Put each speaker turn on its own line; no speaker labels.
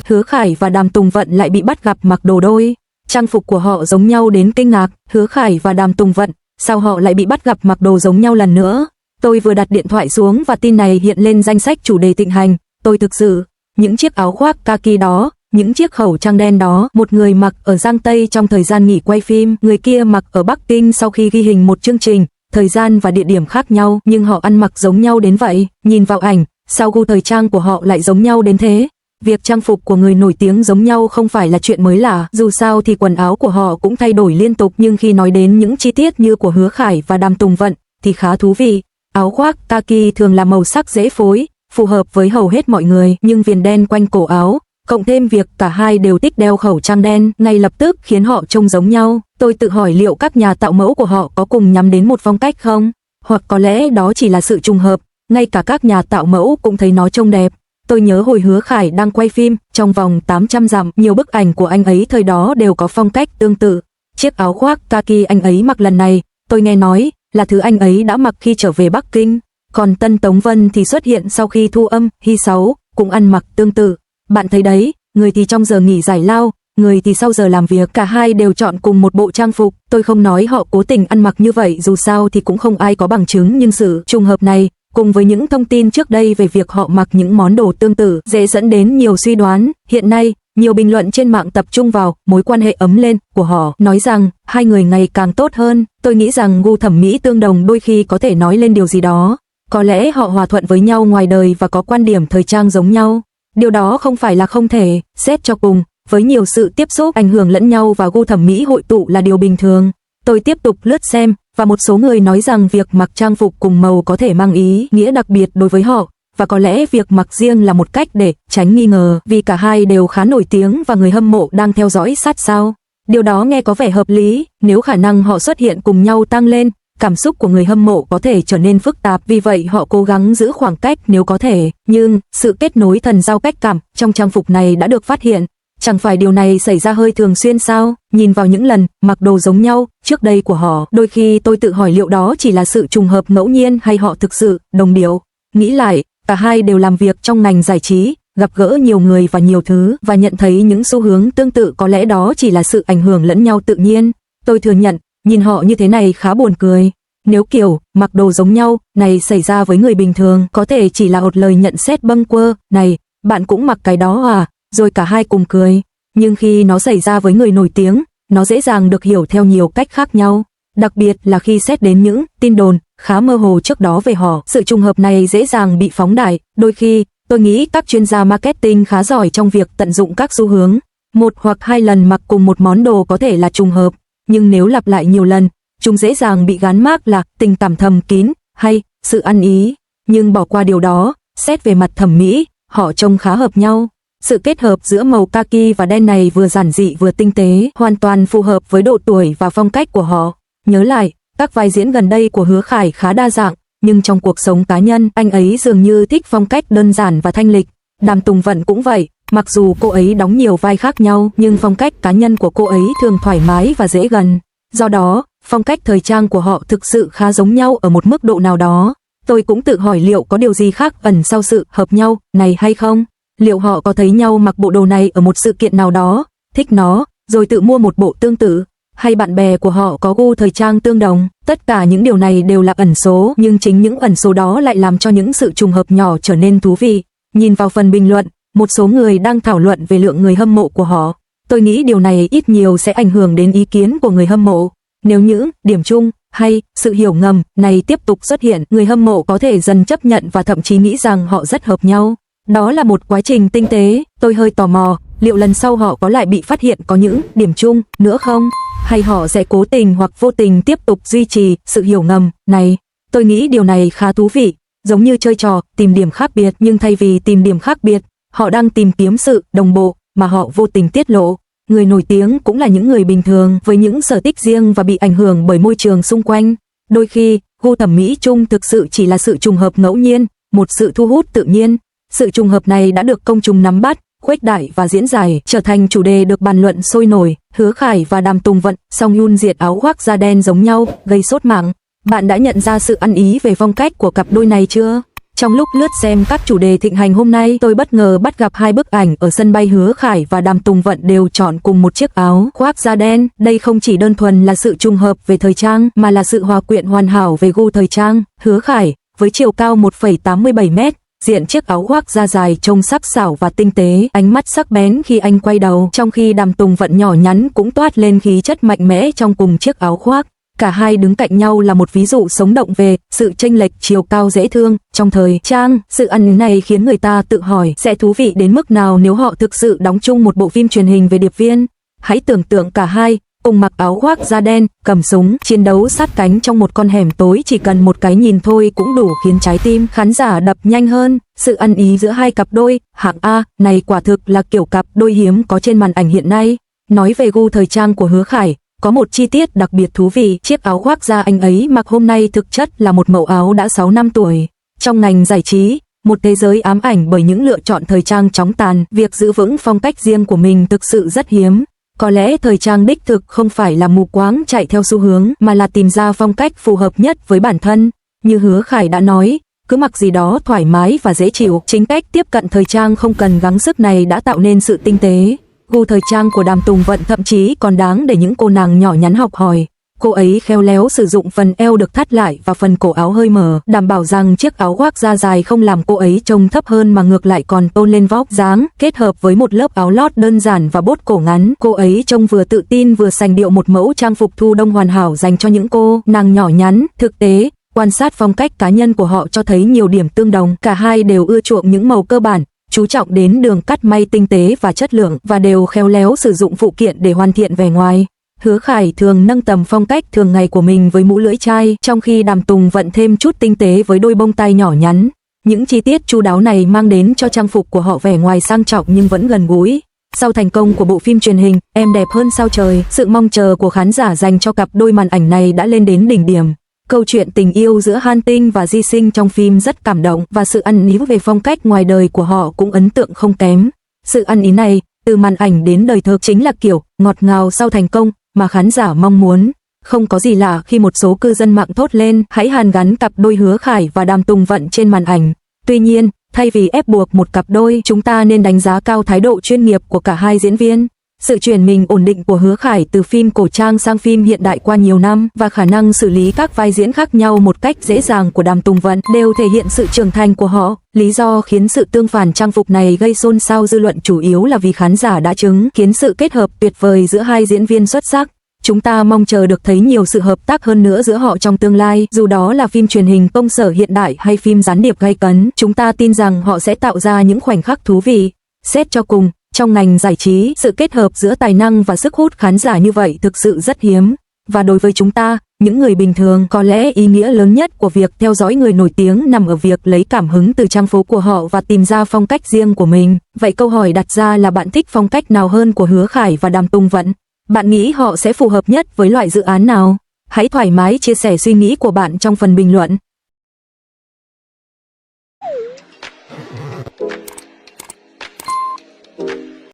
Hứa Khải và Đàm Tùng Vận lại bị bắt gặp mặc đồ đôi. Trang phục của họ giống nhau đến kinh ngạc, Hứa Khải và Đàm Tùng Vận, sao họ lại bị bắt gặp mặc đồ giống nhau lần nữa? Tôi vừa đặt điện thoại xuống và tin này hiện lên danh sách chủ đề thịnh hành. Tôi thực sự, những chiếc áo khoác kaki đó, những chiếc khẩu trang đen đó, một người mặc ở Giang Tây trong thời gian nghỉ quay phim, người kia mặc ở Bắc Kinh sau khi ghi hình một chương trình, thời gian và địa điểm khác nhau, nhưng họ ăn mặc giống nhau đến vậy. Nhìn vào ảnh, sao gu thời trang của họ lại giống nhau đến thế? Việc trang phục của người nổi tiếng giống nhau không phải là chuyện mới lạ, dù sao thì quần áo của họ cũng thay đổi liên tục, nhưng khi nói đến những chi tiết như của Hứa Khải và Đàm Tùng Vận thì khá thú vị. Áo khoác kaki thường là màu sắc dễ phối, phù hợp với hầu hết mọi người, nhưng viền đen quanh cổ áo, cộng thêm việc cả hai đều thích đeo khẩu trang đen, ngay lập tức khiến họ trông giống nhau. Tôi tự hỏi liệu các nhà tạo mẫu của họ có cùng nhắm đến một phong cách không? Hoặc có lẽ đó chỉ là sự trùng hợp, ngay cả các nhà tạo mẫu cũng thấy nó trông đẹp. Tôi nhớ hồi Hứa Khải đang quay phim, trong vòng 800 dặm, nhiều bức ảnh của anh ấy thời đó đều có phong cách tương tự. Chiếc áo khoác kaki anh ấy mặc lần này, tôi nghe nói là thứ anh ấy đã mặc khi trở về Bắc Kinh. Còn Tân Tống Vân thì xuất hiện sau khi thu âm Hy 6, cũng ăn mặc tương tự. Bạn thấy đấy, người thì trong giờ nghỉ giải lao, người thì sau giờ làm việc, cả hai đều chọn cùng một bộ trang phục. Tôi không nói họ cố tình ăn mặc như vậy, dù sao thì cũng không ai có bằng chứng, nhưng sự trùng hợp này cùng với những thông tin trước đây về việc họ mặc những món đồ tương tự dễ dẫn đến nhiều suy đoán. Hiện nay, nhiều bình luận trên mạng tập trung vào mối quan hệ ấm lên của họ, nói rằng hai người ngày càng tốt hơn. Tôi nghĩ rằng gu thẩm mỹ tương đồng đôi khi có thể nói lên điều gì đó. Có lẽ họ hòa thuận với nhau ngoài đời và có quan điểm thời trang giống nhau. Điều đó không phải là không thể, xét cho cùng, với nhiều sự tiếp xúc ảnh hưởng lẫn nhau và gu thẩm mỹ hội tụ là điều bình thường. Tôi tiếp tục lướt xem, và một số người nói rằng việc mặc trang phục cùng màu có thể mang ý nghĩa đặc biệt đối với họ, và có lẽ việc mặc riêng là một cách để tránh nghi ngờ, vì cả hai đều khá nổi tiếng và người hâm mộ đang theo dõi sát sao. Điều đó nghe có vẻ hợp lý, nếu khả năng họ xuất hiện cùng nhau tăng lên, cảm xúc của người hâm mộ có thể trở nên phức tạp, vì vậy họ cố gắng giữ khoảng cách nếu có thể, nhưng sự kết nối thần giao cách cảm trong trang phục này đã được phát hiện. Chẳng phải điều này xảy ra hơi thường xuyên sao? Nhìn vào những lần mặc đồ giống nhau trước đây của họ, đôi khi tôi tự hỏi liệu đó chỉ là sự trùng hợp ngẫu nhiên hay họ thực sự đồng điệu. Nghĩ lại, cả hai đều làm việc trong ngành giải trí, gặp gỡ nhiều người và nhiều thứ, và nhận thấy những xu hướng tương tự, có lẽ đó chỉ là sự ảnh hưởng lẫn nhau tự nhiên. Tôi thừa nhận, nhìn họ như thế này khá buồn cười. Nếu kiểu mặc đồ giống nhau này xảy ra với người bình thường, có thể chỉ là một lời nhận xét bâng quơ, này, bạn cũng mặc cái đó à? Rồi cả hai cùng cười. Nhưng khi nó xảy ra với người nổi tiếng, nó dễ dàng được hiểu theo nhiều cách khác nhau. Đặc biệt là khi xét đến những tin đồn khá mơ hồ trước đó về họ, sự trùng hợp này dễ dàng bị phóng đại. Đôi khi, tôi nghĩ các chuyên gia marketing khá giỏi trong việc tận dụng các xu hướng. Một hoặc hai lần mặc cùng một món đồ có thể là trùng hợp, nhưng nếu lặp lại nhiều lần, chúng dễ dàng bị gán mác là tình cảm thầm kín hay sự ăn ý. Nhưng bỏ qua điều đó, xét về mặt thẩm mỹ, họ trông khá hợp nhau. Sự kết hợp giữa màu kaki và đen này vừa giản dị vừa tinh tế, hoàn toàn phù hợp với độ tuổi và phong cách của họ. Nhớ lại, các vai diễn gần đây của Hứa Khải khá đa dạng, nhưng trong cuộc sống cá nhân, anh ấy dường như thích phong cách đơn giản và thanh lịch. Đàm Tùng Vận cũng vậy, mặc dù cô ấy đóng nhiều vai khác nhau, nhưng phong cách cá nhân của cô ấy thường thoải mái và dễ gần. Do đó, phong cách thời trang của họ thực sự khá giống nhau ở một mức độ nào đó. Tôi cũng tự hỏi liệu có điều gì khác ẩn sau sự hợp nhau này hay không? Liệu họ có thấy nhau mặc bộ đồ này ở một sự kiện nào đó, thích nó, rồi tự mua một bộ tương tự, hay bạn bè của họ có gu thời trang tương đồng? Tất cả những điều này đều là ẩn số, nhưng chính những ẩn số đó lại làm cho những sự trùng hợp nhỏ trở nên thú vị. Nhìn vào phần bình luận, một số người đang thảo luận về lượng người hâm mộ của họ. Tôi nghĩ điều này ít nhiều sẽ ảnh hưởng đến ý kiến của người hâm mộ. Nếu những điểm chung hay sự hiểu ngầm này tiếp tục xuất hiện, người hâm mộ có thể dần chấp nhận và thậm chí nghĩ rằng họ rất hợp nhau. Đó là một quá trình tinh tế. Tôi hơi tò mò, liệu lần sau họ có lại bị phát hiện có những điểm chung nữa không? Hay họ sẽ cố tình hoặc vô tình tiếp tục duy trì sự hiểu ngầm này? Tôi nghĩ điều này khá thú vị, giống như chơi trò tìm điểm khác biệt, nhưng thay vì tìm điểm khác biệt, họ đang tìm kiếm sự đồng bộ mà họ vô tình tiết lộ. Người nổi tiếng cũng là những người bình thường với những sở thích riêng và bị ảnh hưởng bởi môi trường xung quanh. Đôi khi, gu thẩm mỹ chung thực sự chỉ là sự trùng hợp ngẫu nhiên, một sự thu hút tự nhiên. Sự trùng hợp này đã được công chúng nắm bắt, khuếch đại và diễn giải, trở thành chủ đề được bàn luận sôi nổi. Hứa Khải và Đàm Tùng Vận, Song Yun diện áo khoác da đen giống nhau, gây sốt mạng. Bạn đã nhận ra sự ăn ý về phong cách của cặp đôi này chưa? Trong lúc lướt xem các chủ đề thịnh hành hôm nay, tôi bất ngờ bắt gặp hai bức ảnh ở sân bay. Hứa Khải và Đàm Tùng Vận đều chọn cùng một chiếc áo khoác da đen. Đây không chỉ đơn thuần là sự trùng hợp về thời trang, mà là sự hòa quyện hoàn hảo về gu thời trang. Hứa Khải, với chiều cao 1,87 mét, diện chiếc áo khoác da dài trông sắc sảo và tinh tế, ánh mắt sắc bén khi anh quay đầu, trong khi Đàm Tùng Vận nhỏ nhắn cũng toát lên khí chất mạnh mẽ trong cùng chiếc áo khoác. Cả hai đứng cạnh nhau là một ví dụ sống động về sự chênh lệch chiều cao dễ thương trong thời trang. Sự ăn ý này khiến người ta tự hỏi sẽ thú vị đến mức nào nếu họ thực sự đóng chung một bộ phim truyền hình về điệp viên. Hãy tưởng tượng cả hai cùng mặc áo khoác da đen, cầm súng, chiến đấu sát cánh trong một con hẻm tối, chỉ cần một cái nhìn thôi cũng đủ khiến trái tim khán giả đập nhanh hơn. Sự ăn ý giữa hai cặp đôi hạng A này quả thực là kiểu cặp đôi hiếm có trên màn ảnh hiện nay. Nói về gu thời trang của Hứa Khải, có một chi tiết đặc biệt thú vị, chiếc áo khoác da anh ấy mặc hôm nay thực chất là một mẫu áo đã 6 năm tuổi. Trong ngành giải trí, một thế giới ám ảnh bởi những lựa chọn thời trang chóng tàn, việc giữ vững phong cách riêng của mình thực sự rất hiếm. Có lẽ thời trang đích thực không phải là mù quáng chạy theo xu hướng, mà là tìm ra phong cách phù hợp nhất với bản thân. Như Hứa Khải đã nói, cứ mặc gì đó thoải mái và dễ chịu. Chính cách tiếp cận thời trang không cần gắng sức này đã tạo nên sự tinh tế. Gu thời trang của Đàm Tùng Vận thậm chí còn đáng để những cô nàng nhỏ nhắn học hỏi. Cô ấy khéo léo sử dụng phần eo được thắt lại và phần cổ áo hơi mở, đảm bảo rằng chiếc áo khoác da dài không làm cô ấy trông thấp hơn mà ngược lại còn tôn lên vóc dáng. Kết hợp với một lớp áo lót đơn giản và bốt cổ ngắn, cô ấy trông vừa tự tin vừa sành điệu, một mẫu trang phục thu đông hoàn hảo dành cho những cô nàng nhỏ nhắn. Thực tế, quan sát phong cách cá nhân của họ cho thấy nhiều điểm tương đồng. Cả hai đều ưa chuộng những màu cơ bản, chú trọng đến đường cắt may tinh tế và chất lượng, và đều khéo léo sử dụng phụ kiện để hoàn thiện vẻ ngoài. Hứa Khải thường nâng tầm phong cách thường ngày của mình với mũ lưỡi chai, trong khi Đàm Tùng Vận thêm chút tinh tế với đôi bông tai nhỏ nhắn. Những chi tiết chu đáo này mang đến cho trang phục của họ vẻ ngoài sang trọng nhưng vẫn gần gũi. Sau thành công của bộ phim truyền hình Em đẹp hơn sao trời, sự mong chờ của khán giả dành cho cặp đôi màn ảnh này đã lên đến đỉnh điểm. Câu chuyện tình yêu giữa Han Tinh và Di Sinh trong phim rất cảm động, và sự ăn ý về phong cách ngoài đời của họ cũng ấn tượng không kém. Sự ăn ý này, từ màn ảnh đến đời thực, chính là kiểu ngọt ngào sau thành công mà khán giả mong muốn. Không có gì lạ khi một số cư dân mạng thốt lên hãy hàn gắn cặp đôi Hứa Khải và Đàm Tùng Vận trên màn ảnh. Tuy nhiên, thay vì ép buộc một cặp đôi, chúng ta nên đánh giá cao thái độ chuyên nghiệp của cả hai diễn viên. Sự chuyển mình ổn định của Hứa Khải từ phim cổ trang sang phim hiện đại qua nhiều năm, và khả năng xử lý các vai diễn khác nhau một cách dễ dàng của Đàm Tùng Vận đều thể hiện sự trưởng thành của họ. Lý do khiến sự tương phản trang phục này gây xôn xao dư luận chủ yếu là vì khán giả đã chứng kiến sự kết hợp tuyệt vời giữa hai diễn viên xuất sắc. Chúng ta mong chờ được thấy nhiều sự hợp tác hơn nữa giữa họ trong tương lai, dù đó là phim truyền hình công sở hiện đại hay phim gián điệp gay cấn. Chúng ta tin rằng họ sẽ tạo ra những khoảnh khắc thú vị. Xét cho cùng, trong ngành giải trí, sự kết hợp giữa tài năng và sức hút khán giả như vậy thực sự rất hiếm. Và đối với chúng ta, những người bình thường, có lẽ ý nghĩa lớn nhất của việc theo dõi người nổi tiếng nằm ở việc lấy cảm hứng từ trang phục của họ và tìm ra phong cách riêng của mình. Vậy câu hỏi đặt ra là bạn thích phong cách nào hơn của Hứa Khải và Đàm Tùng Vận? Bạn nghĩ họ sẽ phù hợp nhất với loại dự án nào? Hãy thoải mái chia sẻ suy nghĩ của bạn trong phần bình luận.